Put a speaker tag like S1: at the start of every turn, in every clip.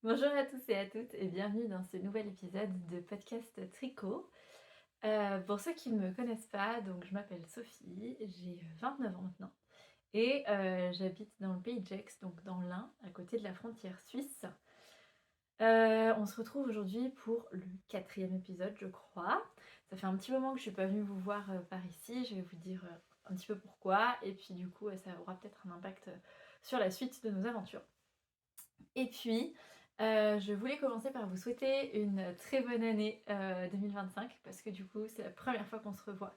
S1: Bonjour à tous et à toutes et bienvenue dans ce nouvel épisode de podcast tricot. Pour ceux qui ne me connaissent pas, donc je m'appelle Sophie, j'ai 29 ans maintenant et j'habite dans le pays de Gex, donc dans l'Ain, à côté de la frontière suisse. On se retrouve aujourd'hui pour le 4e épisode, je crois. Ça fait un petit moment que je suis pas venue vous voir par ici, je vais vous dire un petit peu pourquoi et puis du coup ça aura peut-être un impact sur la suite de nos aventures. Et puis, je voulais commencer par vous souhaiter une très bonne année 2025 parce que du coup, c'est la première fois qu'on se revoit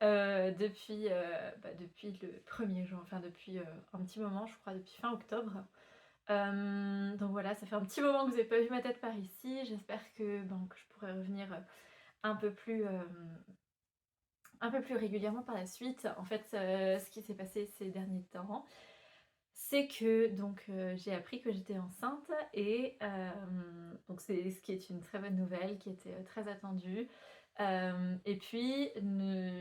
S1: depuis le 1er juin, enfin depuis un petit moment, je crois depuis fin octobre. Donc voilà, ça fait un petit moment que vous n'avez pas vu ma tête par ici. J'espère que je pourrai revenir un peu plus, un peu plus régulièrement par la suite. En fait, ce qui s'est passé ces derniers temps, c'est que j'ai appris que j'étais enceinte et donc c'est ce qui est une très bonne nouvelle, qui était très attendue. Et puis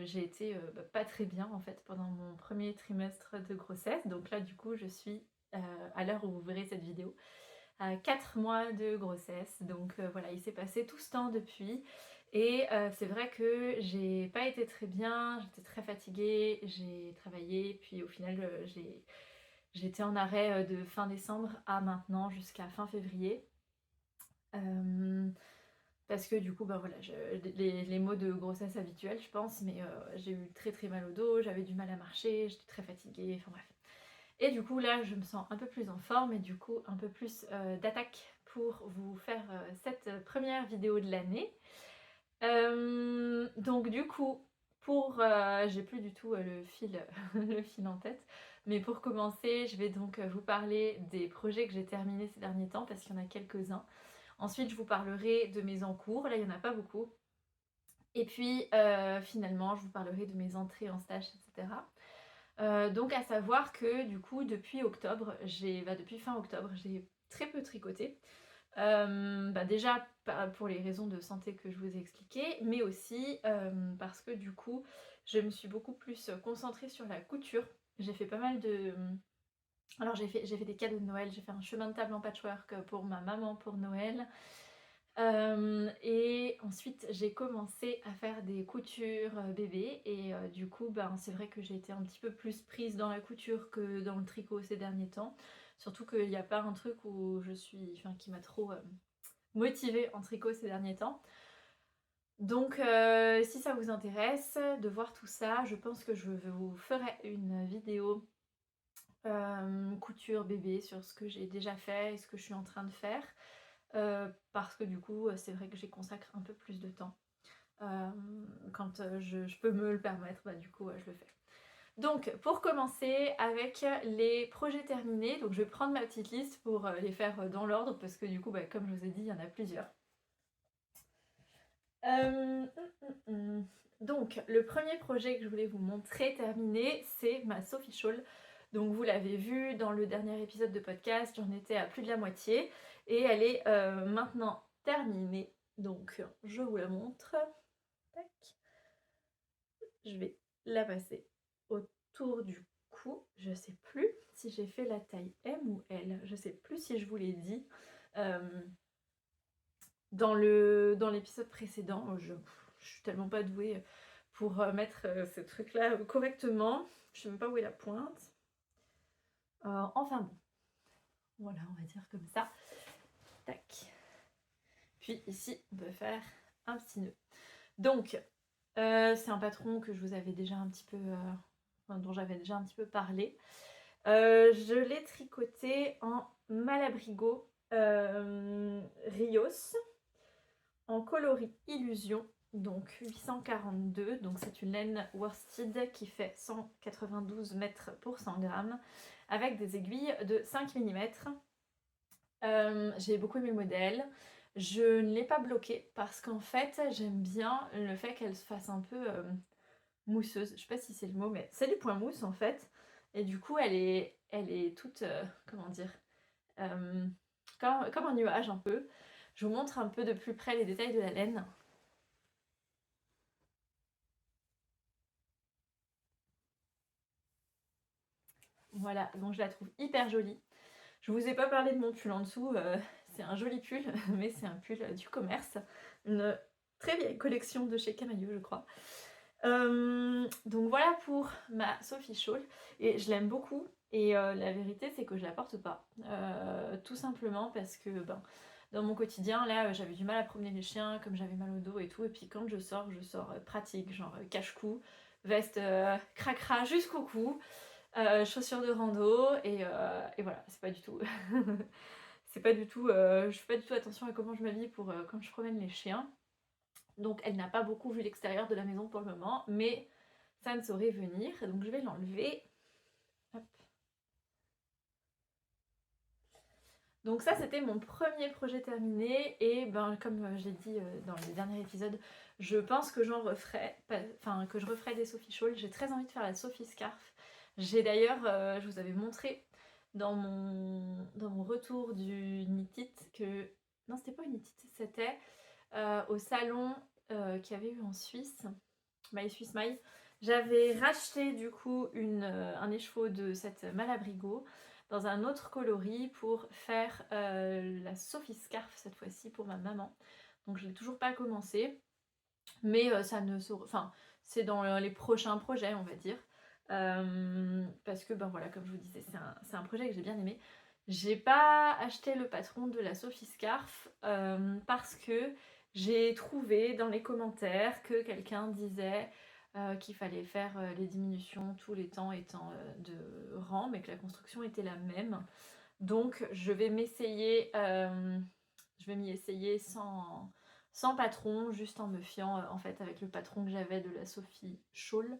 S1: j'ai été pas très bien en fait pendant mon premier trimestre de grossesse. Donc là du coup je suis à l'heure où vous verrez cette vidéo à 4 mois de grossesse. Donc voilà, il s'est passé tout ce temps depuis. Et c'est vrai que j'ai pas été très bien, j'étais très fatiguée, j'ai travaillé, puis au final j'étais en arrêt de fin décembre à maintenant jusqu'à fin février. Parce que du coup, voilà, les maux de grossesse habituels, je pense, mais j'ai eu très très mal au dos, j'avais du mal à marcher, j'étais très fatiguée, enfin bref. Et du coup, là, je me sens un peu plus en forme et du coup, un peu plus d'attaque pour vous faire cette première vidéo de l'année. Donc du coup, j'ai plus du tout le fil, le fil en tête. Mais pour commencer, je vais donc vous parler des projets que j'ai terminés ces derniers temps parce qu'il y en a quelques-uns. Ensuite, je vous parlerai de mes encours. Là, il n'y en a pas beaucoup. Et puis, finalement, je vous parlerai de mes entrées en stage, etc. Donc, à savoir que du coup, depuis octobre, depuis fin octobre, j'ai très peu tricoté. Déjà pour les raisons de santé que je vous ai expliquées, mais aussi parce que du coup, je me suis beaucoup plus concentrée sur la couture. J'ai fait pas mal de... Alors j'ai fait des cadeaux de Noël, j'ai fait un chemin de table en patchwork pour ma maman pour Noël. Et ensuite j'ai commencé à faire des coutures bébé et du coup c'est vrai que j'ai été un petit peu plus prise dans la couture que dans le tricot ces derniers temps. Surtout qu'il n'y a pas un truc qui m'a trop motivée en tricot ces derniers temps. Donc si ça vous intéresse de voir tout ça, je pense que je vous ferai une vidéo couture bébé sur ce que j'ai déjà fait et ce que je suis en train de faire. Parce que du coup c'est vrai que j'y consacre un peu plus de temps. Quand je peux me le permettre, du coup je le fais. Donc pour commencer avec les projets terminés, donc je vais prendre ma petite liste pour les faire dans l'ordre parce que du coup comme je vous ai dit il y en a plusieurs. Euh, Donc le premier projet que je voulais vous montrer terminé, c'est ma Sophie Shawl. Donc vous l'avez vu dans le dernier épisode de podcast, j'en étais à plus de la moitié et elle est maintenant terminée. Donc je vous la montre. Tac. Je vais la passer autour du cou. Je sais plus si j'ai fait la taille M ou L. Je sais plus si je vous l'ai dit. Dans l'épisode précédent, je suis tellement pas douée pour mettre ce truc là correctement. Je sais même pas où est la pointe. Enfin bon, voilà, on va dire comme ça. Tac. Puis ici, on peut faire un petit nœud. Donc, c'est un patron que je vous avais déjà un petit peu, dont j'avais déjà un petit peu parlé. Je l'ai tricoté en Malabrigo Rios en coloris Illusion, donc 842. Donc c'est une laine worsted qui fait 192 mètres pour 100 grammes avec des aiguilles de 5 mm. J'ai beaucoup aimé le modèle. Je ne l'ai pas bloqué parce qu'en fait j'aime bien le fait qu'elle se fasse un peu mousseuse. Je sais pas si c'est le mot, mais c'est du point mousse en fait. Et du coup elle est toute, comment dire, euh, comme un nuage un peu. Je vous montre un peu de plus près les détails de la laine. Voilà, donc je la trouve hyper jolie. Je vous ai pas parlé de mon pull en dessous, c'est un joli pull, mais c'est un pull du commerce. Une très vieille collection de chez Camaïeu, je crois. Donc voilà pour ma Sophie Shawl. Et je l'aime beaucoup. Et la vérité, c'est que je la porte pas. Tout simplement parce que dans mon quotidien, là, j'avais du mal à promener les chiens, comme j'avais mal au dos et tout. Et puis quand je sors pratique, genre cache-cou, veste cracra jusqu'au cou, chaussures de rando. Et voilà, c'est pas du tout. C'est pas du tout. Je fais pas du tout attention à comment je m'habille pour quand je promène les chiens. Donc elle n'a pas beaucoup vu l'extérieur de la maison pour le moment, mais ça ne saurait venir. Donc je vais l'enlever. Hop. Donc ça c'était mon premier projet terminé et comme j'ai dit dans le dernier épisode, je pense que j'en referai, enfin que je referai des Sophie Shawl. J'ai très envie de faire la Sophie Scarf. J'ai d'ailleurs, je vous avais montré dans mon retour du Knit It que... Non, c'était pas une Knit It, c'était au salon qu'il y avait eu en Suisse, My Swiss My. J'avais racheté du coup un écheveau de cette Malabrigo dans un autre coloris pour faire la Sophie Scarf cette fois-ci pour ma maman. Donc je l'ai toujours pas commencé, mais ça ne se... Enfin, c'est dans les prochains projets on va dire. Parce que voilà, comme je vous disais, c'est un projet que j'ai bien aimé. J'ai pas acheté le patron de la Sophie Scarf parce que j'ai trouvé dans les commentaires que quelqu'un disait qu'il fallait faire les diminutions tous les temps étant de rang, mais que la construction était la même. Donc je vais m'essayer, je vais m'y essayer sans patron, juste en me fiant en fait avec le patron que j'avais de la Sophie Shawl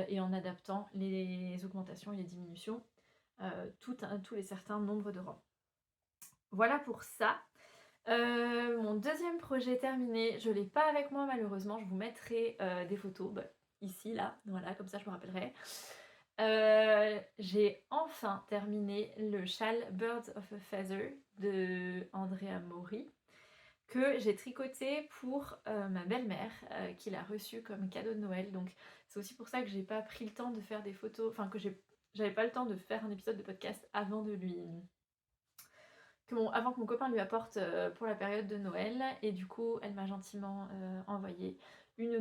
S1: et en adaptant les augmentations et les diminutions tous les certains nombres de rangs. Voilà pour ça. Mon deuxième projet terminé, je ne l'ai pas avec moi malheureusement, je vous mettrai des photos ici, là, voilà, comme ça je me rappellerai. J'ai enfin terminé le châle Birds of a Feather de Andrea Mori que j'ai tricoté pour ma belle-mère qui l'a reçu comme cadeau de Noël. Donc c'est aussi pour ça que j'ai pas pris le temps de faire des photos, enfin que j'avais pas le temps de faire un épisode de podcast avant avant que mon copain lui apporte pour la période de Noël. Et du coup elle m'a gentiment envoyé une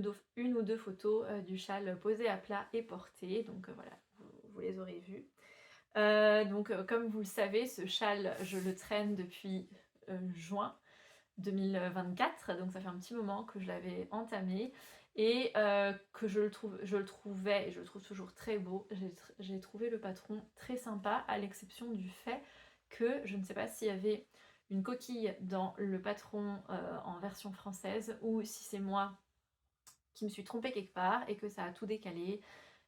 S1: ou deux photos du châle posé à plat et porté. Donc voilà, vous les aurez vues. Donc comme vous le savez, ce châle je le traîne depuis juin 2024, donc ça fait un petit moment que je l'avais entamé et que je le trouvais et je le trouve toujours très beau. J'ai trouvé le patron très sympa, à l'exception du fait que je ne sais pas s'il y avait une coquille dans le patron en version française ou si c'est moi qui me suis trompée quelque part et que ça a tout décalé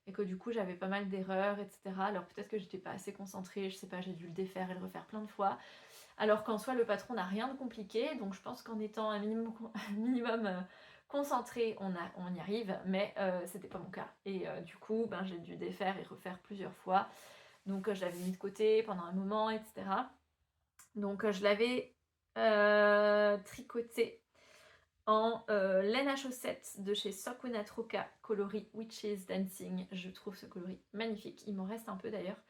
S1: et que du coup j'avais pas mal d'erreurs, etc. Alors peut-être que j'étais pas assez concentrée, je sais pas, j'ai dû le défaire et le refaire plein de fois. Alors qu'en soi le patron n'a rien de compliqué, donc je pense qu'en étant un minimum concentré, on y arrive, mais c'était pas mon cas. Et du coup, j'ai dû défaire et refaire plusieurs fois. Donc je l'avais mis de côté pendant un moment, etc. Donc je l'avais tricoté en laine à chaussettes de chez Sakuna Troka, coloris Witches Dancing. Je trouve ce coloris magnifique. Il m'en reste un peu d'ailleurs.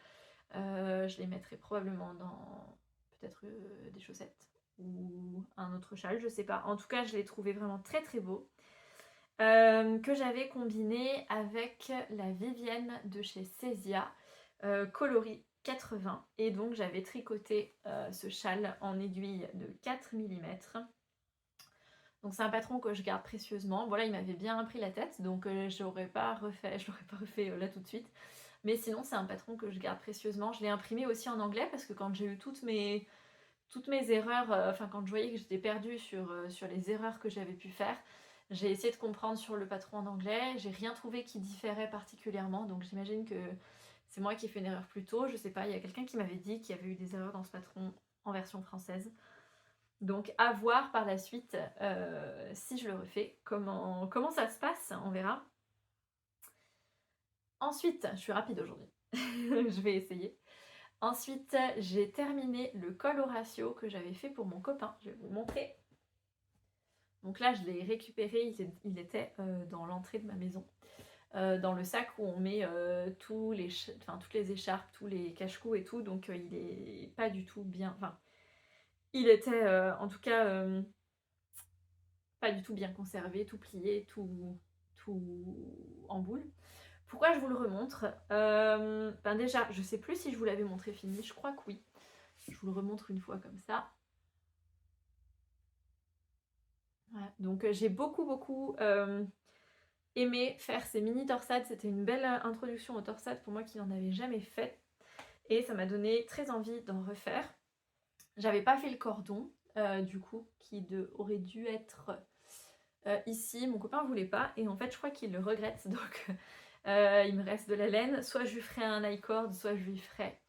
S1: Je les mettrai probablement dans peut-être des chaussettes ou un autre châle, je sais pas. En tout cas, je l'ai trouvé vraiment très très beau. Que j'avais combiné avec la Vivienne de chez Cesia, coloris 80. Et donc j'avais tricoté ce châle en aiguille de 4 mm. Donc c'est un patron que je garde précieusement. Voilà, il m'avait bien pris la tête, donc je l'aurais pas refait là tout de suite. Mais sinon, c'est un patron que je garde précieusement. Je l'ai imprimé aussi en anglais parce que quand j'ai eu toutes mes erreurs, enfin quand je voyais que j'étais perdue sur les erreurs que j'avais pu faire, j'ai essayé de comprendre sur le patron en anglais. J'ai rien trouvé qui différait particulièrement, donc j'imagine que c'est moi qui ai fait une erreur plus tôt. Je sais pas, il y a quelqu'un qui m'avait dit qu'il y avait eu des erreurs dans ce patron en version française. Donc à voir par la suite si je le refais, comment ça se passe, on verra. Ensuite, je suis rapide aujourd'hui, je vais essayer. Ensuite, j'ai terminé le col au ratio que j'avais fait pour mon copain, je vais vous le montrer. Donc là, je l'ai récupéré, il était dans l'entrée de ma maison, dans le sac où on met toutes les écharpes, tous les cache-cous et tout, donc il est pas du tout bien, enfin, il était en tout cas pas du tout bien conservé, tout plié, tout en boule. Pourquoi je vous le remontre? Ben déjà, je sais plus si je vous l'avais montré fini, je crois que oui. Je vous le remontre une fois comme ça. Voilà. Donc j'ai beaucoup aimé faire ces mini torsades. C'était une belle introduction aux torsades pour moi qui n'en avais jamais fait. Et ça m'a donné très envie d'en refaire. J'avais pas fait le cordon, du coup, aurait dû être ici. Mon copain voulait pas et en fait je crois qu'il le regrette. Donc il me reste de la laine. Soit je lui ferai un i-cord, soit je lui ferai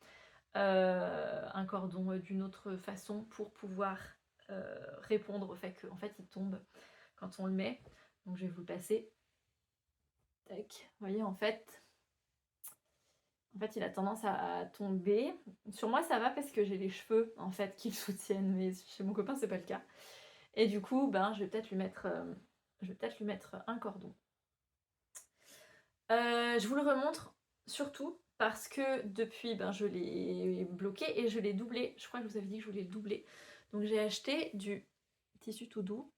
S1: un cordon d'une autre façon pour pouvoir répondre au fait qu'en fait il tombe quand on le met. Donc je vais vous le passer. Tac. Vous voyez en fait il a tendance à tomber. Sur moi ça va parce que j'ai les cheveux en fait qui le soutiennent, mais chez mon copain c'est pas le cas. Et du coup ben je vais peut-être lui mettre un cordon. Je vous le remontre surtout parce que depuis ben, je l'ai bloqué et je l'ai doublé. Je crois que je vous avais dit que je voulais le doubler. Donc j'ai acheté du tissu tout doux.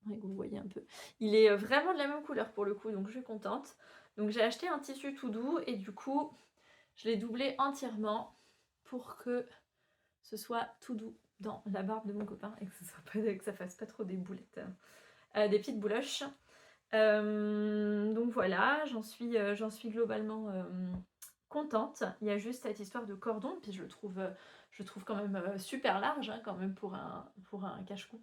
S1: Vous voyez un peu. Il est vraiment de la même couleur pour le coup, donc je suis contente. Donc j'ai acheté un tissu tout doux et du coup je l'ai doublé entièrement pour que ce soit tout doux dans la barbe de mon copain et que ça fasse pas trop des boulettes, des petites bouloches. Donc voilà, j'en suis globalement contente. Il y a juste cette histoire de cordon, puis je le trouve quand même super large, hein, quand même pour un cache-cou.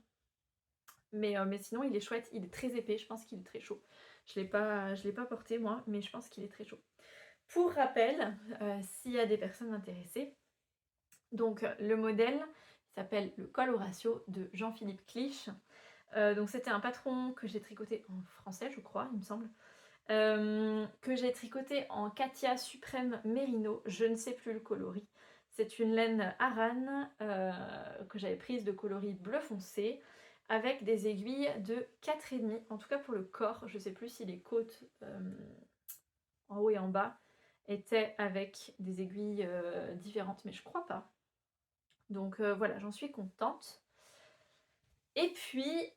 S1: Mais sinon il est chouette, il est très épais, je pense qu'il est très chaud. Je l'ai pas porté moi, mais je pense qu'il est très chaud. Pour rappel, s'il y a des personnes intéressées, donc le modèle s'appelle le col au ratio de Jean-Philippe Clich. Donc c'était un patron que j'ai tricoté en français je crois, il me semble. Que j'ai tricoté en Katia Suprême Mérino, je ne sais plus le coloris. C'est une laine Aran que j'avais prise de coloris bleu foncé avec des aiguilles de 4,5, en tout cas pour le corps. Je ne sais plus si les côtes en haut et en bas étaient avec des aiguilles différentes, mais je crois pas. Donc voilà, j'en suis contente. Et puis,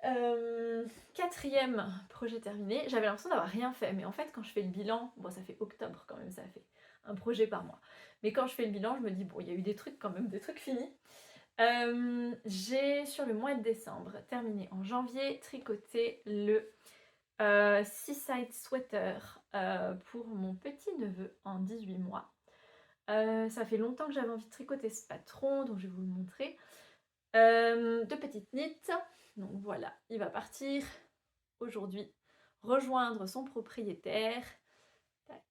S1: quatrième projet terminé, j'avais l'impression d'avoir rien fait, mais en fait quand je fais le bilan, bon ça fait octobre quand même, ça fait un projet par mois, mais quand je fais le bilan, je me dis bon il y a eu des trucs quand même, des trucs finis. J'ai sur le mois de décembre terminé en janvier tricoté le Seaside Sweater pour mon petit neveu en 18 mois. Ça fait longtemps que j'avais envie de tricoter ce patron, donc je vais vous le montrer. De petites knits, donc voilà, il va partir aujourd'hui rejoindre son propriétaire. Tac.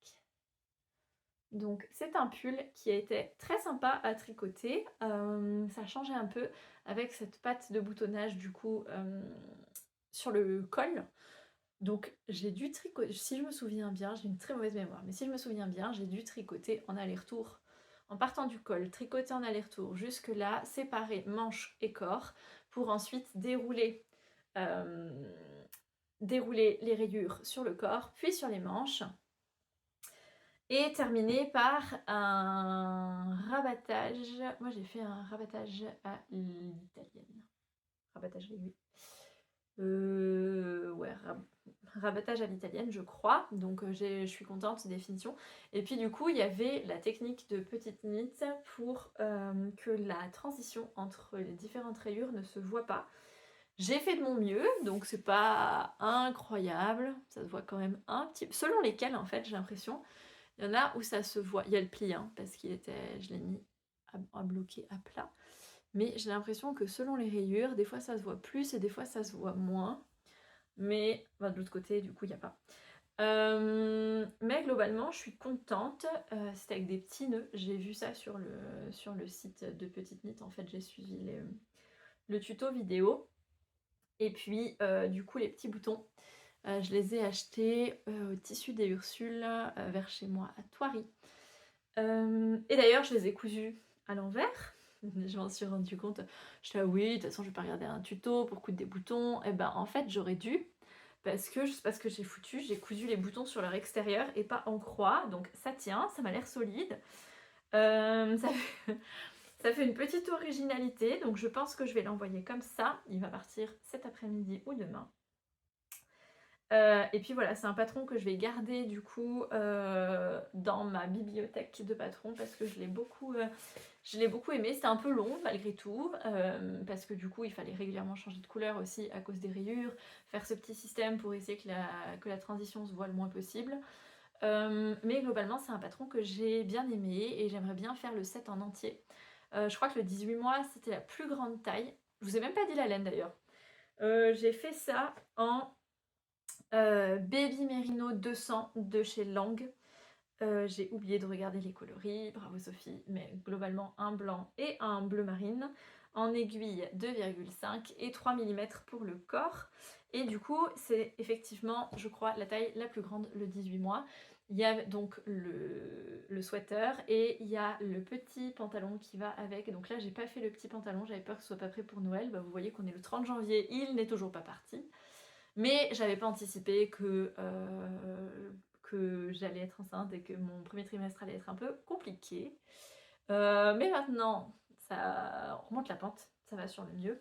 S1: Donc c'est un pull qui a été très sympa à tricoter, ça changeait un peu avec cette patte de boutonnage du coup sur le col. Donc j'ai dû tricoter, si je me souviens bien, j'ai une très mauvaise mémoire, mais si je me souviens bien, j'ai dû tricoter en aller-retour, en partant du col, tricoter en aller-retour, jusque là, séparer manche et corps, pour ensuite dérouler les rayures sur le corps, puis sur les manches, et terminer par un rabattage. Moi j'ai fait un rabattage à l'italienne. Rabattage aiguille. Ouais, rabattage à l'italienne je crois, donc je suis contente des finitions. Et puis du coup il y avait la technique de petite knit pour que la transition entre les différentes rayures ne se voit pas. J'ai fait de mon mieux, donc c'est pas incroyable, ça se voit quand même un petit peu, selon lesquels en fait j'ai l'impression. Il y en a où ça se voit, il y a le pli hein, parce qu'il était, je l'ai mis à bloquer à plat. Mais j'ai l'impression que selon les rayures, des fois ça se voit plus et des fois ça se voit moins. Mais bah, de l'autre côté, du coup, il n'y a pas. Mais globalement, je suis contente. C'était avec des petits nœuds. J'ai vu ça sur le site de Petite Knit. En fait, j'ai suivi le tuto vidéo. Et puis, du coup, les petits boutons, je les ai achetés au tissu des Ursules vers chez moi à Thoiry. Et d'ailleurs, je les ai cousus à l'envers. Je m'en suis rendu compte. Je suis là, oui, de toute façon, je vais pas regarder un tuto pour coudre des boutons. Et ben, en fait, j'aurais dû. Parce que je sais pas ce que j'ai foutu. J'ai cousu les boutons sur leur extérieur et pas en croix. Donc, ça tient, ça m'a l'air solide. Ça Ça fait une petite originalité, donc je pense que je vais l'envoyer comme ça. Il va partir cet après-midi ou demain. Et puis voilà, c'est un patron que je vais garder du coup dans ma bibliothèque de patron parce que je l'ai beaucoup aimé. C'était un peu long malgré tout parce que du coup il fallait régulièrement changer de couleur aussi à cause des rayures, faire ce petit système pour essayer que la transition se voit le moins possible. Mais globalement c'est un patron que j'ai bien aimé et j'aimerais bien faire le set en entier. Je crois que le 18 mois c'était la plus grande taille. Je vous ai même pas dit la laine d'ailleurs. J'ai fait ça en Baby Merino 200 de chez Lang. J'ai oublié de regarder les coloris, bravo Sophie, mais globalement un blanc et un bleu marine, en aiguille 2,5 et 3 mm pour le corps. Et du coup, c'est effectivement, je crois, la taille la plus grande, le 18 mois. Il y a donc le sweater et il y a le petit pantalon qui va avec. Donc là, j'ai pas fait le petit pantalon, j'avais peur que ce soit pas prêt pour Noël. Bah, vous voyez qu'on est le 30 janvier, il n'est toujours pas parti. Mais j'avais pas anticipé que j'allais être enceinte et que mon premier trimestre allait être un peu compliqué. Mais maintenant, ça remonte la pente, ça va sur le mieux.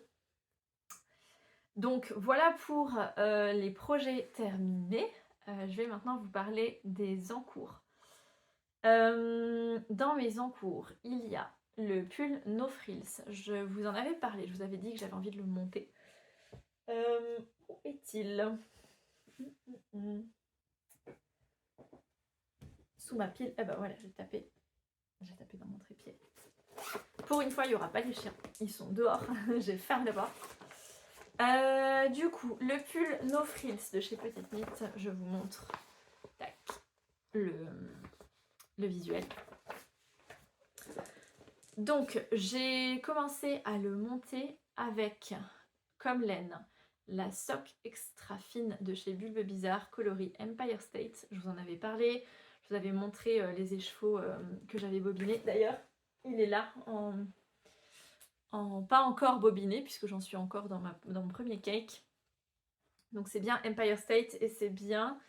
S1: Donc voilà pour les projets terminés. Je vais maintenant vous parler des encours. Dans mes encours, il y a le pull No Frills. Je vous en avais parlé, je vous avais dit que j'avais envie de le monter. Où est-il ? Sous ma pile. Eh ben voilà, j'ai tapé dans mon trépied. Pour une fois, il n'y aura pas les chiens. Ils sont dehors. J'ai fermé la porte. Du coup, le pull No Frills de chez Petite Knit, je vous montre tac, le visuel. Donc, j'ai commencé à le monter avec, comme laine, la sock extra fine de chez Bulbe Bizarre, coloris Empire State. Je vous en avais parlé. Je vous avais montré les écheveaux que j'avais bobinés. D'ailleurs, il est là, pas encore bobiné, puisque j'en suis encore dans mon premier cake. Donc c'est bien Empire State et c'est bien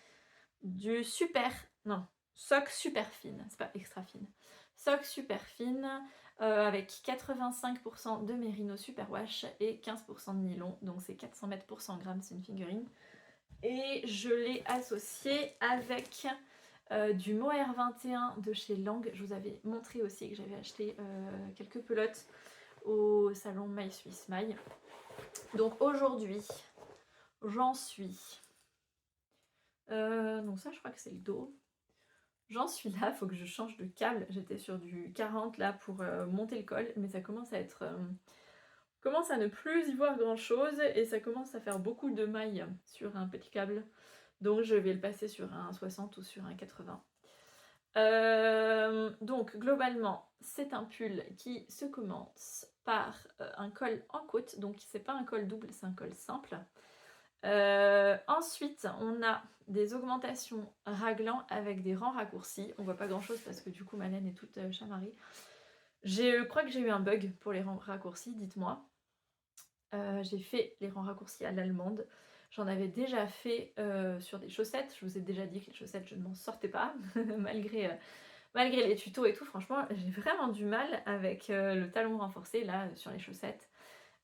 S1: du sock super fine. C'est pas extra fine. Sock super fine avec 85% de mérino superwash et 15% de nylon. Donc c'est 400 mètres pour 100 grammes, c'est une figurine. Et je l'ai associé avec du Mohair 21 de chez Lang. Je vous avais montré aussi que j'avais acheté quelques pelotes au salon My Swiss My. Donc aujourd'hui, j'en suis... donc ça, je crois que c'est le dos. J'en suis là, il faut que je change de câble. J'étais sur du 40 là pour monter le col, mais ça commence à être... commence à ne plus y voir grand chose et ça commence à faire beaucoup de mailles sur un petit câble. Donc je vais le passer sur un 60 ou sur un 80. Donc globalement, c'est un pull qui se commence par un col en côte. Donc c'est pas un col double, c'est un col simple. Ensuite, on a des augmentations raglant avec des rangs raccourcis. On voit pas grand chose parce que du coup ma laine est toute chamarrée. Je crois que j'ai eu un bug pour les rangs raccourcis, dites-moi. J'ai fait les rangs raccourcis à l'allemande. J'en avais déjà fait sur des chaussettes. Je vous ai déjà dit que les chaussettes, je ne m'en sortais pas, malgré les tutos et tout. Franchement, j'ai vraiment du mal avec le talon renforcé, là, sur les chaussettes.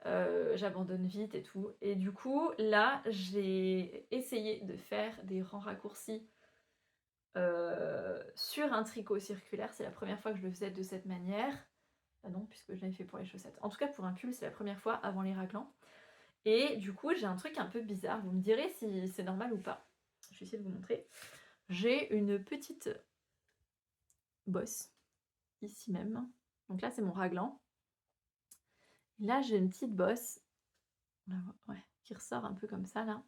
S1: J'abandonne vite et tout. Et du coup, là, j'ai essayé de faire des rangs raccourcis sur un tricot circulaire. C'est la première fois que je le faisais de cette manière. Ah non, puisque je l'avais fait pour les chaussettes. En tout cas, pour un pull, c'est la première fois avant les raclants. Et du coup, j'ai un truc un peu bizarre. Vous me direz si c'est normal ou pas. Je vais essayer de vous montrer. J'ai une petite bosse, ici même. Donc là, c'est mon raglan. Là, j'ai une petite bosse, ouais, qui ressort un peu comme ça, là.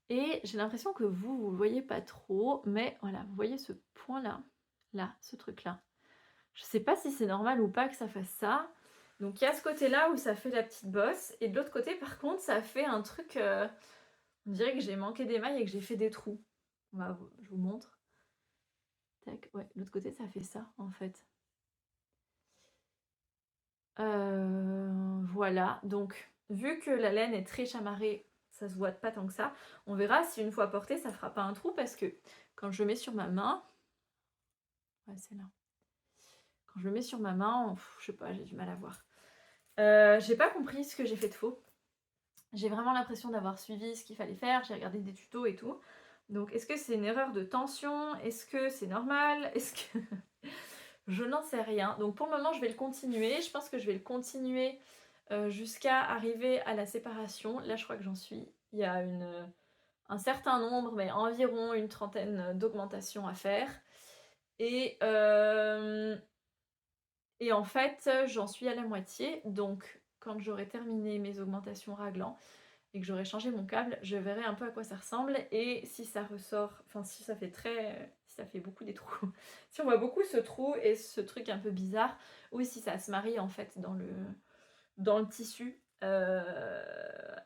S1: Et j'ai l'impression que vous le voyez pas trop, mais voilà, vous voyez ce point-là, là, ce truc-là. Je sais pas si c'est normal ou pas que ça fasse ça. Donc il y a ce côté-là où ça fait la petite bosse, et de l'autre côté, par contre, ça fait un truc... on dirait que j'ai manqué des mailles et que j'ai fait des trous. Je vous montre. Tac, ouais, de l'autre côté, ça fait ça, en fait. Voilà, donc vu que la laine est très chamarrée, ça se voit pas tant que ça. On verra si une fois portée, ça fera pas un trou parce que quand je mets sur ma main, ouais, c'est là. quand je le mets sur ma main, je sais pas, j'ai du mal à voir. J'ai pas compris ce que j'ai fait de faux. J'ai vraiment l'impression d'avoir suivi ce qu'il fallait faire, j'ai regardé des tutos et tout. Donc est-ce que c'est une erreur de tension? Est-ce que c'est normal? Est-ce que je n'en sais rien. Donc pour le moment, je vais le continuer. Je pense que je vais le continuer jusqu'à arriver à la séparation. Là, je crois que j'en suis. Il y a un certain nombre, mais environ une trentaine d'augmentations à faire. Et, et en fait, j'en suis à la moitié. Donc quand j'aurai terminé mes augmentations raglan et que j'aurai changé mon câble, je verrai un peu à quoi ça ressemble. Et si ça ressort, enfin si ça fait si ça fait beaucoup des trous, si on voit beaucoup ce trou et ce truc un peu bizarre, ou si ça se marie en fait dans le tissu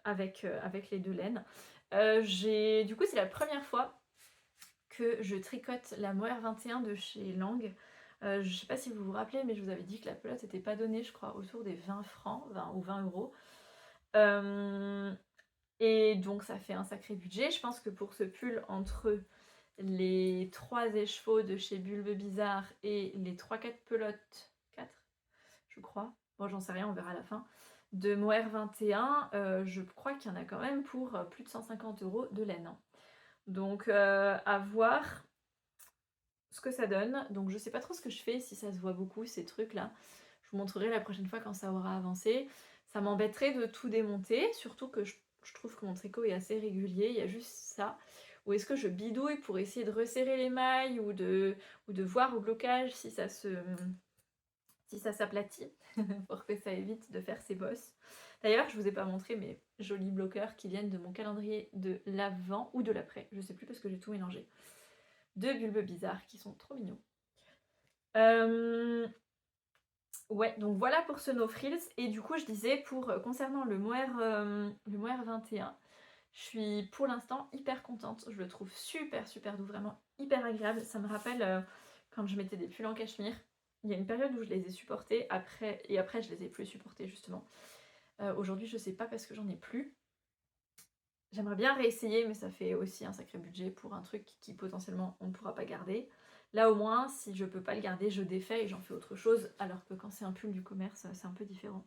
S1: avec les deux laines. Du coup, c'est la première fois que je tricote la Mohair 21 de chez Lang. Je sais pas si vous vous rappelez, mais je vous avais dit que la pelote n'était pas donnée, je crois, autour des 20 francs, 20 ou 20 euros. Et donc ça fait un sacré budget. Je pense que pour ce pull, entre les 3 écheveaux de chez Bulbe Bizarre et les 3-4 pelotes, 4 je crois, bon j'en sais rien, on verra à la fin, de Mohair 21, je crois qu'il y en a quand même pour plus de 150 € de laine. Hein. Donc à voir ce que ça donne. Donc je sais pas trop ce que je fais, si ça se voit beaucoup ces trucs là. Je vous montrerai la prochaine fois quand ça aura avancé. Ça m'embêterait de tout démonter, surtout que je trouve que mon tricot est assez régulier, il y a juste ça. Ou est-ce que je bidouille pour essayer de resserrer les mailles ou de voir au blocage si ça s'aplatit pour que ça évite de faire ses bosses. D'ailleurs, je vous ai pas montré mes jolis bloqueurs qui viennent de mon calendrier de l'avant ou de l'après, je sais plus parce que j'ai tout mélangé. Deux bulbes bizarres qui sont trop mignons. Ouais, donc voilà pour ce No Frills. Et du coup, je disais, concernant le Mohair 21, je suis pour l'instant hyper contente. Je le trouve super super doux, vraiment hyper agréable. Ça me rappelle quand je mettais des pulls en cachemire. Il y a une période où je les ai supportés, et après je les ai plus supportés justement. Aujourd'hui, je sais pas parce que j'en ai plus. J'aimerais bien réessayer, mais ça fait aussi un sacré budget pour un truc qui potentiellement on ne pourra pas garder. Là au moins, si je peux pas le garder, je défais et j'en fais autre chose, alors que quand c'est un pull du commerce, c'est un peu différent.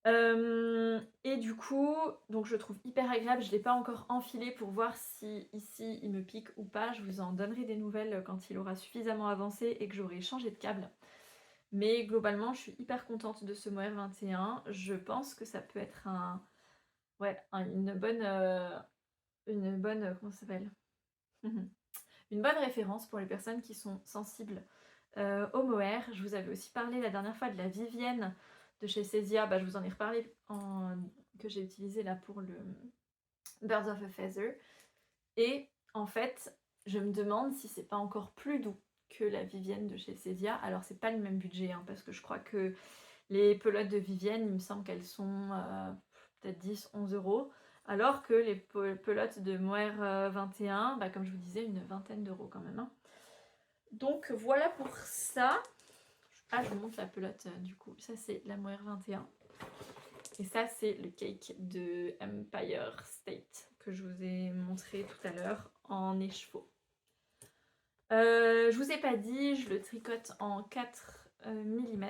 S1: Et du coup, donc je le trouve hyper agréable, je ne l'ai pas encore enfilé pour voir si ici il me pique ou pas. Je vous en donnerai des nouvelles quand il aura suffisamment avancé et que j'aurai changé de câble. Mais globalement, je suis hyper contente de ce Mohair 21. Je pense que ça peut être une bonne, comment ça s'appelle? Une bonne référence pour les personnes qui sont sensibles au mohair. Je vous avais aussi parlé la dernière fois de la Vivienne de chez Cesia. Je vous en ai reparlé que j'ai utilisé là pour le Birds of a Feather. Et en fait, je me demande si c'est pas encore plus doux que la Vivienne de chez Cesia. Alors c'est pas le même budget, hein, parce que je crois que les pelotes de Vivienne, il me semble qu'elles sont peut-être 10-11 €. Alors que les pelotes de Mohair 21, comme je vous disais, une vingtaine d'euros quand même. Hein. Donc voilà pour ça. Ah, je vous montre la pelote du coup. Ça, c'est la Mohair 21. Et ça, c'est le cake de Empire State que je vous ai montré tout à l'heure en écheveau. Je vous ai pas dit, je le tricote en 4 mm.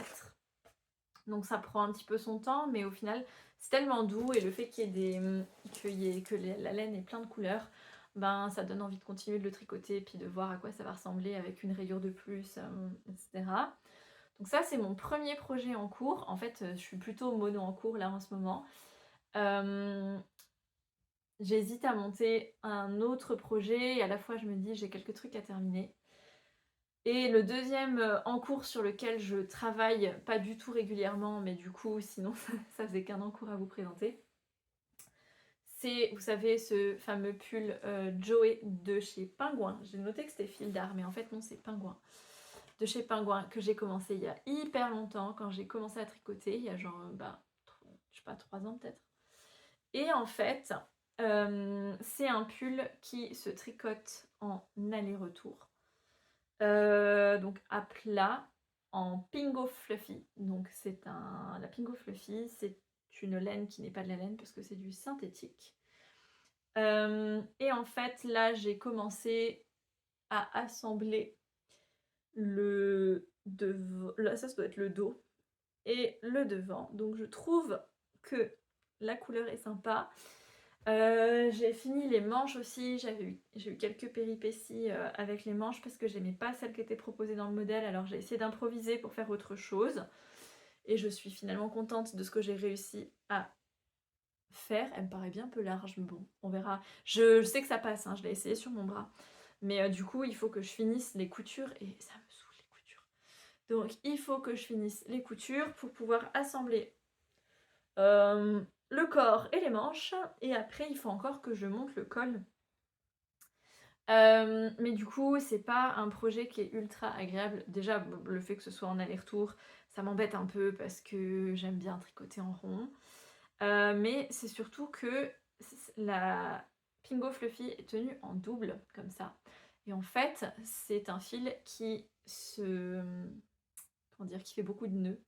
S1: Donc ça prend un petit peu son temps, mais au final, c'est tellement doux et le fait que la laine ait plein de couleurs, ça donne envie de continuer de le tricoter et puis de voir à quoi ça va ressembler avec une rayure de plus, etc. Donc ça, c'est mon premier projet en cours. En fait, je suis plutôt mono en cours là en ce moment. J'hésite à monter un autre projet et à la fois je me dis j'ai quelques trucs à terminer. Et le deuxième en cours sur lequel je travaille pas du tout régulièrement, mais du coup sinon ça faisait qu'un en cours à vous présenter. C'est, vous savez, ce fameux pull Joey de chez Pingouin. J'ai noté que c'était fil d'art, mais en fait non, c'est Pingouin. De chez Pingouin, que j'ai commencé il y a hyper longtemps, quand j'ai commencé à tricoter, il y a genre, je sais pas, 3 ans peut-être. Et en fait, c'est un pull qui se tricote en aller-retour. Donc à plat, en Pingo Fluffy. Donc la Pingo Fluffy, c'est une laine qui n'est pas de la laine parce que c'est du synthétique. Et en fait, là, j'ai commencé à assembler là ça doit être le dos et le devant. Donc je trouve que la couleur est sympa. J'ai fini les manches aussi, j'ai eu quelques péripéties avec les manches parce que j'aimais pas celles qui étaient proposées dans le modèle, alors j'ai essayé d'improviser pour faire autre chose. Et je suis finalement contente de ce que j'ai réussi à faire. Elle me paraît bien un peu large, mais bon, on verra. Je sais que ça passe, hein, je l'ai essayé sur mon bras. Mais du coup, il faut que je finisse les coutures et ça me saoule les coutures. Donc il faut que je finisse les coutures pour pouvoir assembler le corps et les manches. Et après, il faut encore que je monte le col. Mais du coup, c'est pas un projet qui est ultra agréable. Déjà, le fait que ce soit en aller-retour, ça m'embête un peu parce que j'aime bien tricoter en rond. Mais c'est surtout que la Pingo Fluffy est tenue en double, comme ça. Et en fait, c'est un fil qui comment dire, qui fait beaucoup de nœuds.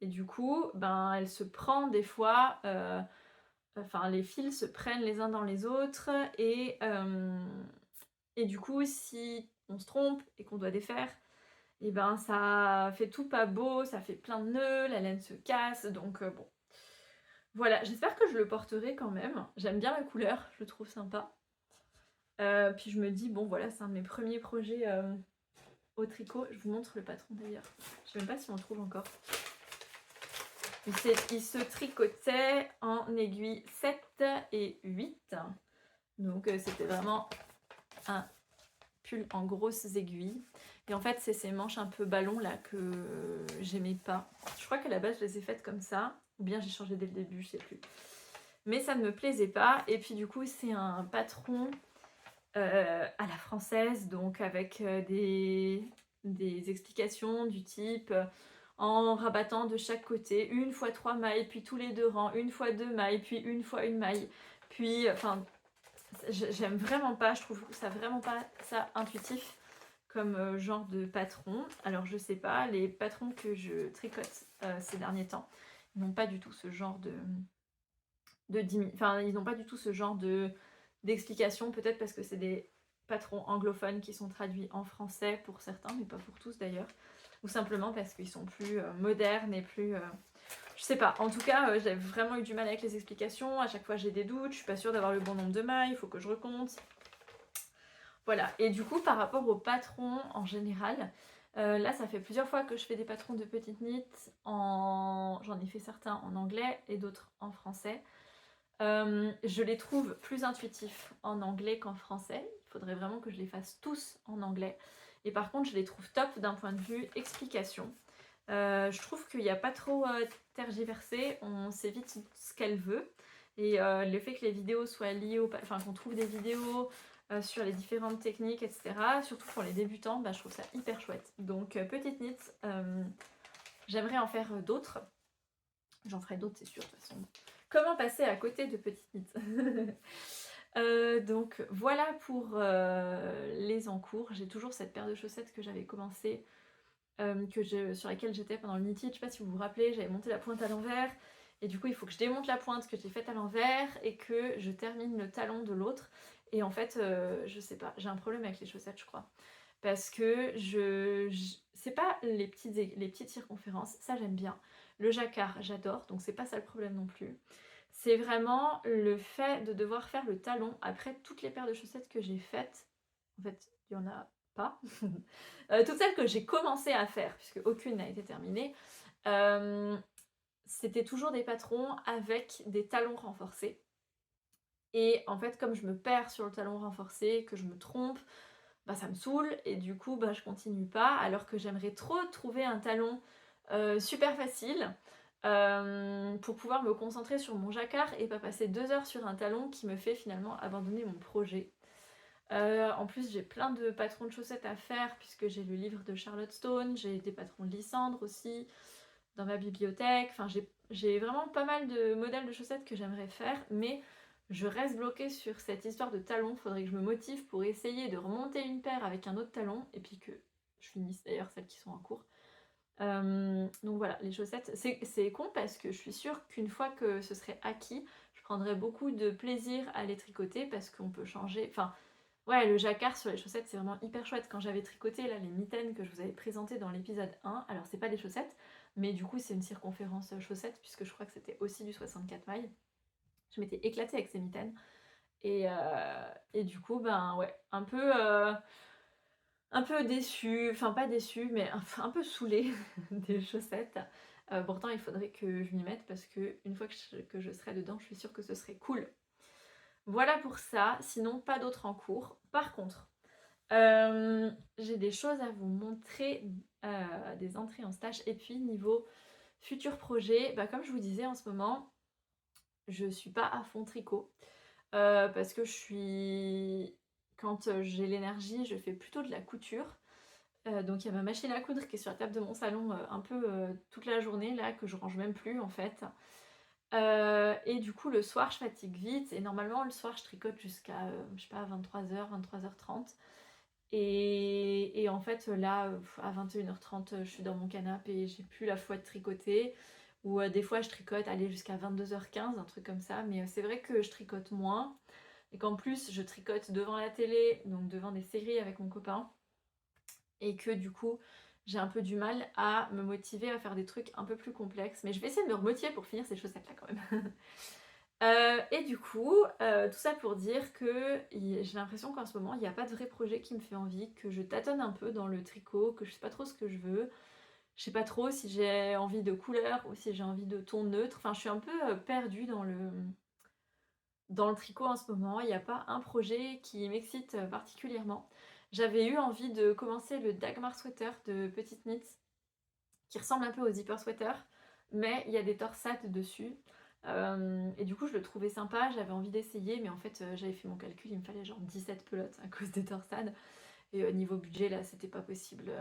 S1: Et du coup, ben, elle se prend des fois... Enfin, les fils se prennent les uns dans les autres et du coup, si on se trompe et qu'on doit défaire, et ben ça fait tout pas beau, ça fait plein de nœuds, la laine se casse, donc bon. Voilà, j'espère que je le porterai quand même. J'aime bien la couleur, je le trouve sympa. Puis je me dis, bon voilà, c'est un de mes premiers projets au tricot. Je vous montre le patron d'ailleurs. Je sais même pas si on le trouve encore. Il se tricotait en aiguilles 7 et 8. Donc c'était vraiment un pull en grosses aiguilles. Et en fait, c'est ces manches un peu ballon là que j'aimais pas. Je crois qu'à la base, je les ai faites comme ça. Ou bien j'ai changé dès le début, je sais plus. Mais ça ne me plaisait pas. Et puis du coup, c'est un patron à la française, donc avec des explications du type en rabattant de chaque côté, une fois 3 mailles, puis tous les 2 rangs, une fois 2 mailles, puis une fois une maille. Puis, enfin, j'aime vraiment pas, je trouve ça vraiment pas ça intuitif comme genre de patron. Alors je sais pas, les patrons que je tricote ces derniers temps, ils n'ont pas du tout ce genre enfin ils n'ont pas du tout ce genre d'explication, peut-être parce que c'est des patrons anglophones qui sont traduits en français pour certains, mais pas pour tous d'ailleurs, ou simplement parce qu'ils sont plus modernes et plus... Je sais pas, en tout cas j'ai vraiment eu du mal avec les explications, à chaque fois j'ai des doutes, je suis pas sûre d'avoir le bon nombre de mailles, il faut que je recompte. Voilà, et du coup par rapport aux patrons en général, là ça fait plusieurs fois que je fais des patrons de petites knits, j'en ai fait certains en anglais et d'autres en français. Je les trouve plus intuitifs en anglais qu'en français. Il faudrait vraiment que je les fasse tous en anglais. Et par contre, je les trouve top d'un point de vue explication. Je trouve qu'il n'y a pas trop tergiversé, on sait vite ce qu'elle veut. Et le fait que les vidéos soient liées enfin qu'on trouve des vidéos sur les différentes techniques, etc. Surtout pour les débutants, bah, je trouve ça hyper chouette. Donc petite knit, j'aimerais en faire d'autres. J'en ferai d'autres, c'est sûr, de toute façon. Comment passer à côté de petites knits donc voilà pour les encours. J'ai toujours cette paire de chaussettes que j'avais commencé, sur laquelle j'étais pendant le knitted. Je sais pas si vous vous rappelez, j'avais monté la pointe à l'envers. Et du coup, il faut que je démonte la pointe que j'ai faite à l'envers et que je termine le talon de l'autre. Et en fait, je sais pas, j'ai un problème avec les chaussettes, je crois. Parce que c'est pas les petites circonférences, ça j'aime bien. Le jacquard, j'adore, donc c'est pas ça le problème non plus. C'est vraiment le fait de devoir faire le talon après toutes les paires de chaussettes que j'ai faites. En fait, il y en a pas. Toutes celles que j'ai commencé à faire, puisque aucune n'a été terminée, c'était toujours des patrons avec des talons renforcés. Et en fait, comme je me perds sur le talon renforcé, que je me trompe, bah, ça me saoule et du coup bah, je continue pas, alors que j'aimerais trop trouver un talon super facile pour pouvoir me concentrer sur mon jacquard et pas passer 2 heures sur un talon qui me fait finalement abandonner mon projet. En plus j'ai plein de patrons de chaussettes à faire puisque j'ai le livre de Charlotte Stone, j'ai des patrons de Lysandre aussi dans ma bibliothèque, enfin j'ai vraiment pas mal de modèles de chaussettes que j'aimerais faire, mais je reste bloquée sur cette histoire de talon. Faudrait que je me motive pour essayer de remonter une paire avec un autre talon et puis que je finisse d'ailleurs celles qui sont en cours. Donc voilà, les chaussettes, c'est con parce que je suis sûre qu'une fois que ce serait acquis, je prendrais beaucoup de plaisir à les tricoter parce qu'on peut changer, enfin Ouais, le jacquard sur les chaussettes, c'est vraiment hyper chouette. Quand j'avais tricoté là, les mitaines que je vous avais présentées dans l'épisode 1, alors c'est pas des chaussettes, mais du coup c'est une circonférence chaussette, puisque je crois que c'était aussi du 64 mailles. Je m'étais éclatée avec ces mitaines. Et du coup, ben ouais, un peu déçue, enfin pas déçue, mais un peu saoulée des chaussettes. Pourtant, il faudrait que je m'y mette parce que une fois que je serai dedans, je suis sûre que ce serait cool. Voilà pour ça, sinon pas d'autres en cours. Par contre, j'ai des choses à vous montrer, des entrées en stage. Et puis niveau futur projet, bah, comme je vous disais en ce moment, je suis pas à fond tricot. Parce que quand j'ai l'énergie, je fais plutôt de la couture. Donc il y a ma machine à coudre qui est sur la table de mon salon un peu toute la journée là, que je range même plus en fait. Et du coup le soir je fatigue vite et normalement le soir je tricote jusqu'à je sais pas 23h, 23h30. Et en fait là à 21h30 je suis dans mon canapé et j'ai plus la foi de tricoter. Ou des fois je tricote aller jusqu'à 22h15, un truc comme ça. Mais c'est vrai que je tricote moins. Et qu'en plus je tricote devant la télé, donc devant des séries avec mon copain. Et que du coup j'ai un peu du mal à me motiver à faire des trucs un peu plus complexes. Mais je vais essayer de me remotiver pour finir ces chaussettes là quand même. Et du coup, tout ça pour dire que j'ai l'impression qu'en ce moment il n'y a pas de vrai projet qui me fait envie, que je tâtonne un peu dans le tricot, que je sais pas trop ce que je veux. Je sais pas trop si j'ai envie de couleur ou si j'ai envie de ton neutre. Enfin, je suis un peu perdue dans le tricot en ce moment. Il n'y a pas un projet qui m'excite particulièrement. J'avais eu envie de commencer le Dagmar Sweater de Petite Knit, qui ressemble un peu au zipper sweater, mais il y a des torsades dessus. Et du coup, je le trouvais sympa, j'avais envie d'essayer, mais en fait, j'avais fait mon calcul, il me fallait genre 17 pelotes à cause des torsades. Et niveau budget, là, c'était pas possible,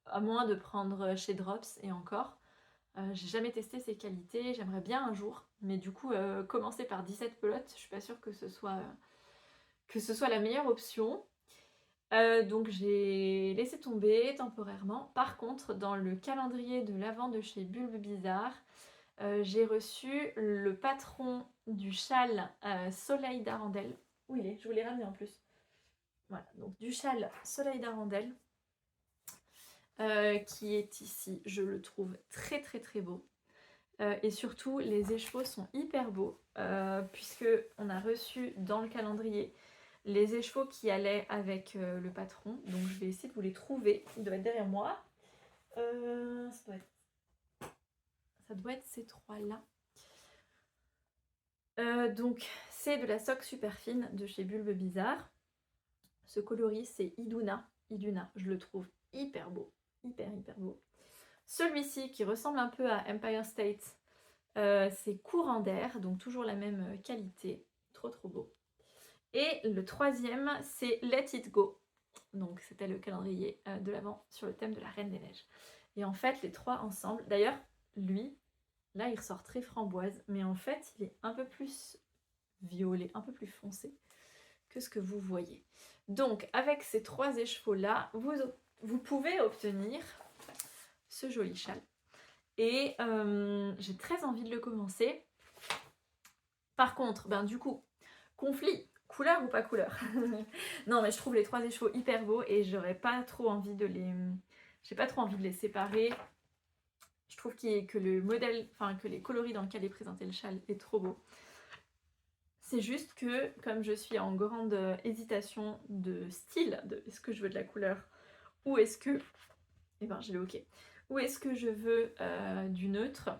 S1: à moins de prendre chez Drops, et encore. J'ai jamais testé ses qualités, j'aimerais bien un jour, mais du coup, commencer par 17 pelotes, je suis pas sûre que ce soit la meilleure option. Donc j'ai laissé tomber temporairement. Par contre, dans le calendrier de l'Avent de chez Bulbe Bizarre, j'ai reçu le patron du châle Soleil d'Arandel. Où il est? Je vous l'ai ramené en plus. Voilà, donc du châle Soleil d'Arandel, qui est ici. Je le trouve très très très beau. Et surtout, les écheveaux sont hyper beaux, puisque on a reçu dans le calendrier les écheveaux qui allaient avec le patron. Donc je vais essayer de vous les trouver. Il doit être derrière moi. Ça doit être ces trois-là. Donc c'est de la soque super fine de chez Bulbe Bizarre. Ce coloris c'est Iduna. Iduna, je le trouve hyper beau. Hyper hyper beau. Celui-ci qui ressemble un peu à Empire State, c'est courant d'air, donc toujours la même qualité. Trop trop beau. Et le troisième, c'est Let It Go. Donc c'était le calendrier de l'Avent sur le thème de la Reine des Neiges. Et en fait, les trois ensemble, d'ailleurs, lui, là, il ressort très framboise, mais en fait, il est un peu plus violet, un peu plus foncé que ce que vous voyez. Donc, avec ces trois écheveaux-là, vous pouvez obtenir ce joli châle. Et j'ai très envie de le commencer. Par contre, ben du coup, conflit, couleur ou pas couleur? Non, mais je trouve les trois écheveaux hyper beaux et j'aurais pas trop envie de les... J'ai pas trop envie de les séparer. Je trouve que le modèle, enfin que les coloris dans lesquels est présenté le châle est trop beau. C'est juste que, comme je suis en grande hésitation de style, de est-ce que je veux de la couleur ou est-ce que... Eh ben, j'ai le ok. Ou est-ce que je veux du neutre?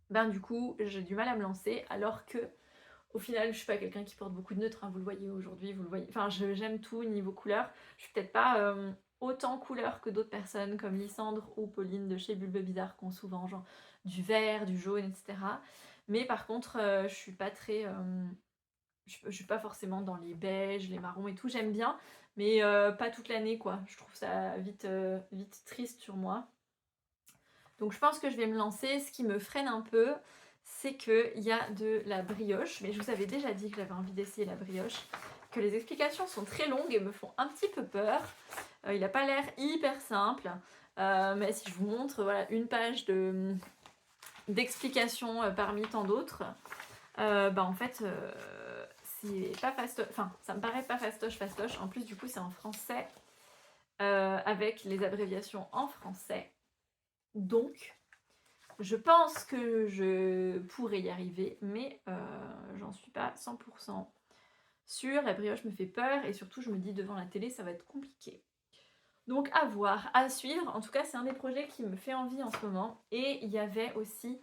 S1: Ben du coup, j'ai du mal à me lancer alors que au final, je suis pas quelqu'un qui porte beaucoup de neutre, hein, vous le voyez aujourd'hui, vous le voyez. Enfin, j'aime tout niveau couleur. Je suis peut-être pas autant couleur que d'autres personnes comme Lysandre ou Pauline de chez Bulbe Bizarre qui ont souvent genre du vert, du jaune, etc. Mais par contre, je suis pas très... je suis pas forcément dans les beiges, les marrons et tout. J'aime bien, mais pas toute l'année, quoi. Je trouve ça vite, vite triste sur moi. Donc je pense que je vais me lancer. Ce qui me freine un peu, c'est qu'il y a de la brioche. Mais je vous avais déjà dit que j'avais envie d'essayer la brioche. Que les explications sont très longues et me font un petit peu peur. Il n'a pas l'air hyper simple. Mais si je vous montre voilà, une page d'explications parmi tant d'autres, bah en fait c'est pas fastoche, enfin ça me paraît pas fastoche. En plus du coup c'est en français, avec les abréviations en français. Donc je pense que je pourrais y arriver, mais j'en suis pas 100% sûre. La brioche me fait peur et surtout je me dis devant la télé ça va être compliqué. Donc à voir, à suivre. En tout cas c'est un des projets qui me fait envie en ce moment. Et il y avait aussi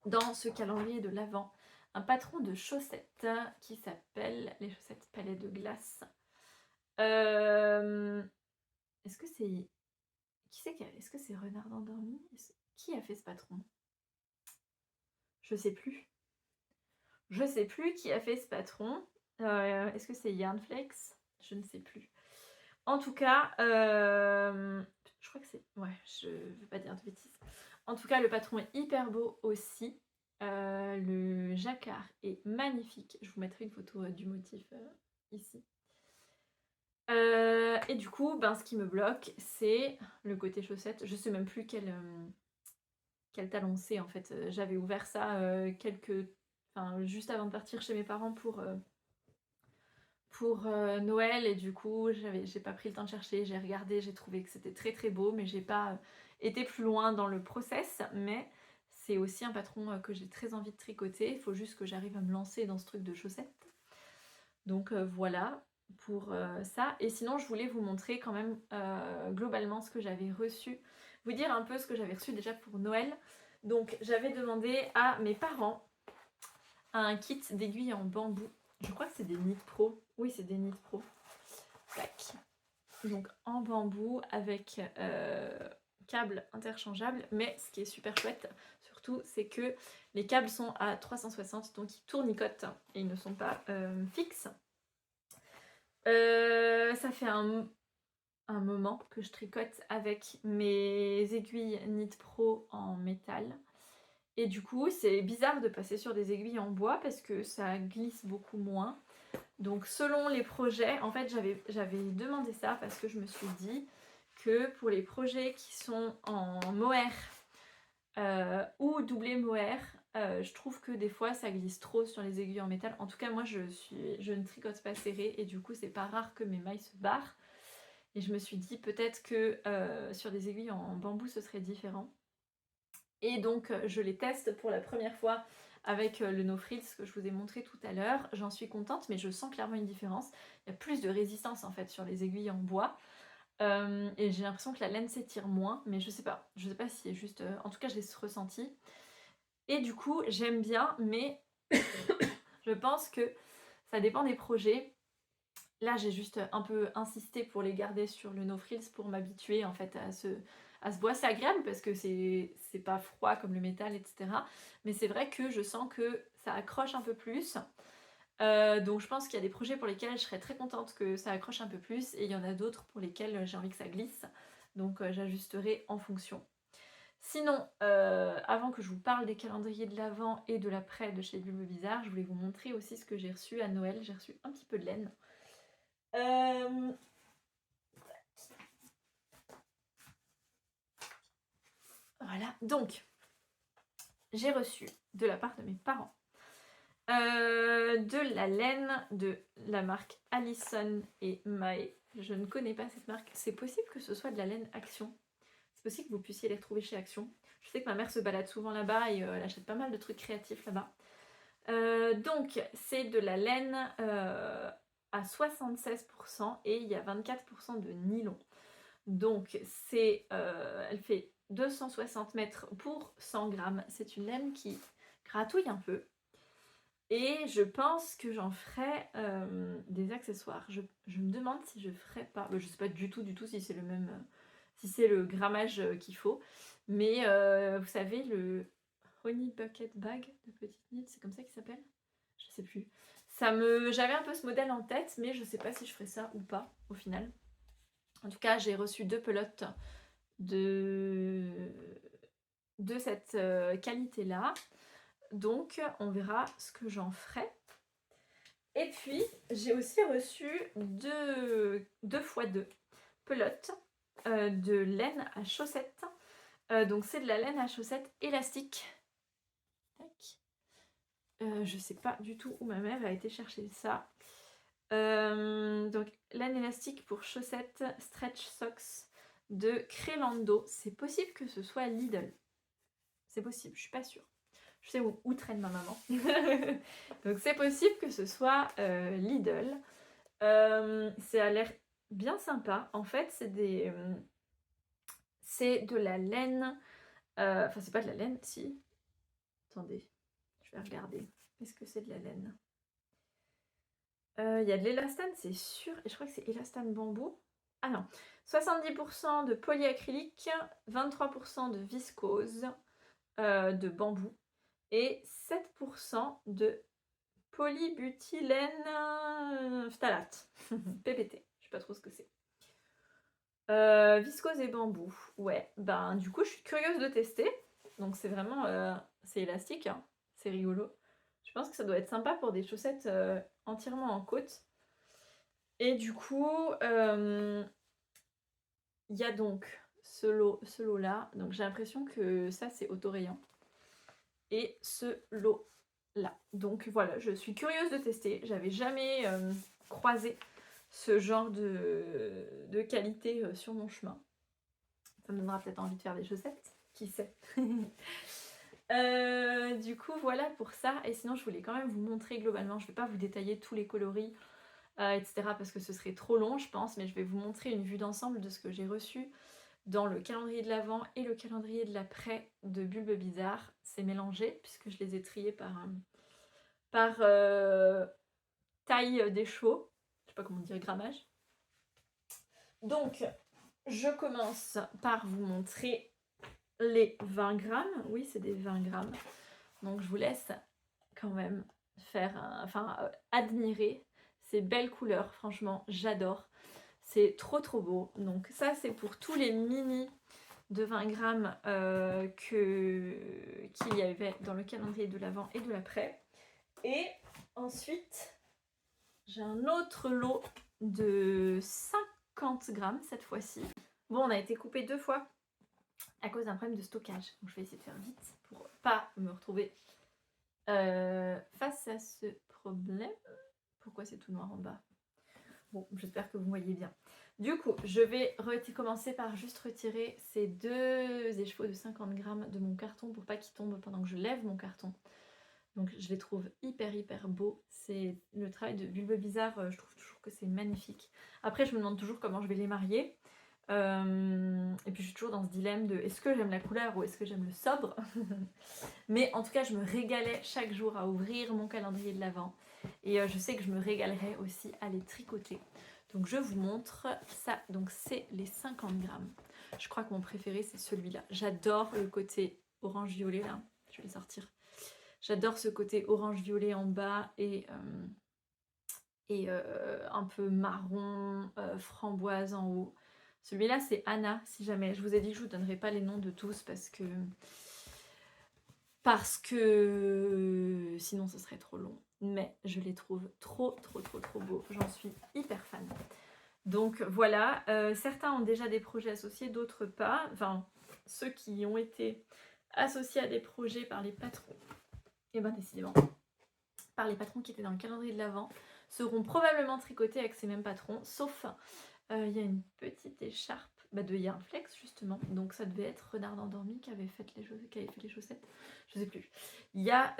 S1: dans ce calendrier de l'Avent un patron de chaussettes qui s'appelle les chaussettes Palais de Glace. Est-ce que c'est... Est-ce que c'est Renard endormi? Qui a fait ce patron? Je sais plus. Je sais plus qui a fait ce patron. Est-ce que c'est Yarnflex? Je ne sais plus. En tout cas, je crois que c'est... Ouais, je veux pas dire de bêtises. En tout cas, le patron est hyper beau aussi. Le jacquard est magnifique. Je vous mettrai une photo du motif ici. Et du coup, ben, ce qui me bloque, c'est le côté chaussette. Je sais même plus quel talon c'est en fait. J'avais ouvert ça juste avant de partir chez mes parents pour Noël et du coup j'ai pas pris le temps de chercher, j'ai regardé, j'ai trouvé que c'était très très beau mais j'ai pas été plus loin dans le process. Mais c'est aussi un patron que j'ai très envie de tricoter, il faut juste que j'arrive à me lancer dans ce truc de chaussettes. Donc voilà pour ça. Et sinon je voulais vous montrer quand même globalement ce que j'avais reçu, vous dire un peu ce que j'avais reçu déjà pour Noël. Donc j'avais demandé à mes parents un kit d'aiguilles en bambou. Je crois que c'est des Knit Pro. Oui, c'est des Knit Pro. Tac. Donc en bambou avec câbles interchangeables. Mais ce qui est super chouette, surtout, c'est que les câbles sont à 360, donc ils tournicotent et ils ne sont pas fixes. Ça fait un moment que je tricote avec mes aiguilles Knit Pro en métal. Et du coup, c'est bizarre de passer sur des aiguilles en bois parce que ça glisse beaucoup moins. Donc selon les projets, en fait j'avais demandé ça parce que je me suis dit que pour les projets qui sont en mohair ou doublé mohair, je trouve que des fois ça glisse trop sur les aiguilles en métal. En tout cas moi je ne tricote pas serré et du coup c'est pas rare que mes mailles se barrent. Et je me suis dit peut-être que sur des aiguilles en bambou ce serait différent. Et donc je les teste pour la première fois avec le No Frills que je vous ai montré tout à l'heure. J'en suis contente, mais je sens clairement une différence. Il y a plus de résistance en fait sur les aiguilles en bois. Et j'ai l'impression que la laine s'étire moins, mais je sais pas. Je sais pas si c'est juste... en tout cas, je l'ai ressenti. Et du coup, j'aime bien, mais je pense que ça dépend des projets. Là, j'ai juste un peu insisté pour les garder sur le No Frills pour m'habituer en fait à ce bois. C'est agréable parce que c'est pas froid comme le métal, etc. Mais c'est vrai que je sens que ça accroche un peu plus. Donc je pense qu'il y a des projets pour lesquels je serais très contente que ça accroche un peu plus et il y en a d'autres pour lesquels j'ai envie que ça glisse. Donc j'ajusterai en fonction. Sinon, avant que je vous parle des calendriers de l'avant et de l'après de chez Bulbe Bizarre, je voulais vous montrer aussi ce que j'ai reçu à Noël. J'ai reçu un petit peu de laine. Voilà, donc j'ai reçu de la part de mes parents de la laine de la marque Allison et Mae. Je ne connais pas cette marque. C'est possible que ce soit de la laine Action. C'est possible que vous puissiez les retrouver chez Action. Je sais que ma mère se balade souvent là-bas et elle achète pas mal de trucs créatifs là-bas. Donc c'est de la laine à 76% et il y a 24% de nylon. Donc elle fait 260 mètres pour 100 grammes. C'est une laine qui gratouille un peu. Et je pense que j'en ferai des accessoires. Je me demande si je ferai pas... Je sais pas du tout si c'est le même... si c'est le grammage qu'il faut. Mais vous savez, le Honey Bucket Bag de Petite Knit, c'est comme ça qu'il s'appelle? Je sais plus. J'avais un peu ce modèle en tête, mais je sais pas si je ferai ça ou pas, au final. En tout cas, j'ai reçu 2 pelotes de cette qualité-là. Donc, on verra ce que j'en ferai. Et puis, j'ai aussi reçu 2 fois 2 pelotes de laine à chaussettes. Donc, c'est de la laine à chaussettes élastique. Tac. Je sais pas du tout où ma mère a été chercher ça. Donc laine élastique pour chaussettes stretch socks de Crelando. C'est possible que ce soit Lidl. C'est possible, je suis pas sûre. Je sais où traîne ma maman. Donc c'est possible que ce soit Lidl. Ça a l'air bien sympa. En fait, c'est de la laine. Enfin, c'est pas de la laine, si. Attendez, je vais regarder. Est-ce que c'est de la laine? Il y a de l'élastane, c'est sûr. Et je crois que c'est élastane bambou. Ah non. 70% de polyacrylique, 23% de viscose de bambou et 7% de polybutylène phtalate. PPT. Je sais pas trop ce que c'est. Viscose et bambou. Ouais, ben du coup, je suis curieuse de tester. Donc c'est vraiment... c'est élastique, hein. C'est rigolo. Je pense que ça doit être sympa pour des chaussettes entièrement en côte. Et du coup, il y a donc ce lot-là. Donc j'ai l'impression que ça, c'est autorayant. Et ce lot-là. Donc voilà, je suis curieuse de tester. J'avais jamais croisé ce genre de qualité sur mon chemin. Ça me donnera peut-être envie de faire des chaussettes. Qui sait. Du coup, voilà pour ça. Et sinon, je voulais quand même vous montrer globalement. Je ne vais pas vous détailler tous les coloris. Etc. parce que ce serait trop long je pense, mais je vais vous montrer une vue d'ensemble de ce que j'ai reçu dans le calendrier de l'Avent et le calendrier de l'après de Bulbe Bizarre. C'est mélangé puisque je les ai triés par taille des chevaux, je sais pas comment dire, grammage. Donc je commence par vous montrer les 20 grammes, oui c'est des 20 grammes, donc je vous laisse quand même faire, admirer ces belles couleurs, franchement j'adore. C'est trop trop beau. Donc ça c'est pour tous les mini de 20 grammes qu'il y avait dans le calendrier de l'Avent et de l'après. Et ensuite j'ai un autre lot de 50 grammes cette fois-ci. Bon, on a été coupé 2 fois à cause d'un problème de stockage. Donc je vais essayer de faire vite pour pas me retrouver face à ce problème. Pourquoi c'est tout noir en bas? Bon, j'espère que vous voyez bien. Du coup, je vais commencer par juste retirer ces 2 écheveaux de 50 grammes de mon carton pour pas qu'ils tombent pendant que je lève mon carton. Donc je les trouve hyper beaux. C'est le travail de Bulbe Bizarre, je trouve toujours que c'est magnifique. Après, je me demande toujours comment je vais les marier. Et puis je suis toujours dans ce dilemme de est-ce que j'aime la couleur ou est-ce que j'aime le sobre. Mais en tout cas, je me régalais chaque jour à ouvrir mon calendrier de l'Avent. Et je sais que je me régalerai aussi à les tricoter. Donc je vous montre ça. Donc c'est les 50 grammes. Je crois que mon préféré c'est celui-là. J'adore le côté orange-violet là. Je vais le sortir. J'adore ce côté orange-violet en bas et un peu marron, framboise en haut. Celui-là c'est Anna, si jamais. Je vous ai dit que je vous donnerai pas les noms de tous parce que sinon ce serait trop long. Mais je les trouve trop beaux. J'en suis hyper fan. Donc voilà, certains ont déjà des projets associés, d'autres pas. Enfin, ceux qui ont été associés à des projets par les patrons, et ben décidément, par les patrons qui étaient dans le calendrier de l'Avent, seront probablement tricotés avec ces mêmes patrons, sauf il y a une petite écharpe de Yarn Flex justement, donc ça devait être Renard endormi qui avait fait les chaussettes, je sais plus. Il y a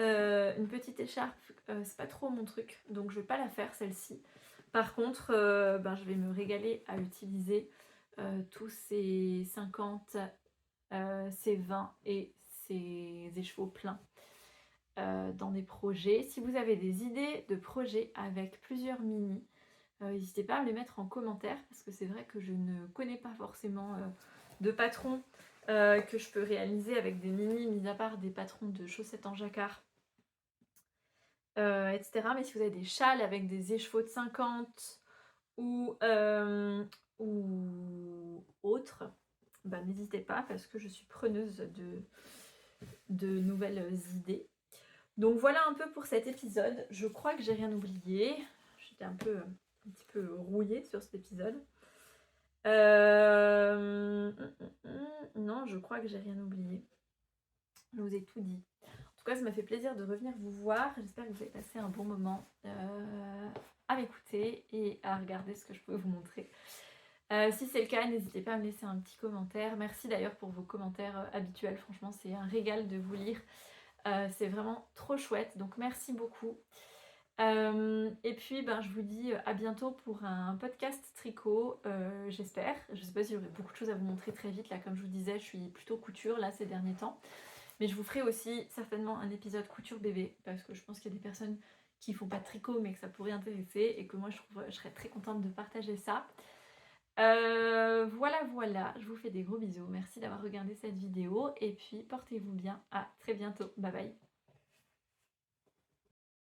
S1: une petite écharpe, c'est pas trop mon truc, donc je vais pas la faire celle-ci. Par contre, je vais me régaler à utiliser tous ces 50, ces 20 et ces écheveaux pleins dans des projets. Si vous avez des idées de projets avec plusieurs mini, n'hésitez pas à me les mettre en commentaire parce que c'est vrai que je ne connais pas forcément de patrons que je peux réaliser avec des mini, mis à part des patrons de chaussettes en jacquard, etc. Mais si vous avez des châles avec des écheveaux de 50 ou autres, n'hésitez pas parce que je suis preneuse de nouvelles idées. Donc voilà un peu pour cet épisode. Je crois que j'ai rien oublié. J'étais un petit peu rouillée sur cet épisode. Non, je crois que j'ai rien oublié. Je vous ai tout dit. En tout tout cas, ça m'a fait plaisir de revenir vous voir. J'espère que vous avez passé un bon moment à m'écouter et à regarder ce que je pouvais vous montrer. Si c'est le cas, n'hésitez pas à me laisser un petit commentaire. Merci d'ailleurs pour vos commentaires habituels. Franchement, c'est un régal de vous lire. C'est vraiment trop chouette. Donc merci beaucoup. Et puis je vous dis à bientôt pour un podcast tricot, j'espère. Je sais pas si j'aurai beaucoup de choses à vous montrer très vite. Là, comme je vous disais, je suis plutôt couture là ces derniers temps. Mais je vous ferai aussi certainement un épisode couture bébé, parce que je pense qu'il y a des personnes qui font pas de tricot mais que ça pourrait intéresser et que moi je serais très contente de partager ça. Voilà, je vous fais des gros bisous. Merci d'avoir regardé cette vidéo et puis portez-vous bien. À très bientôt. Bye bye.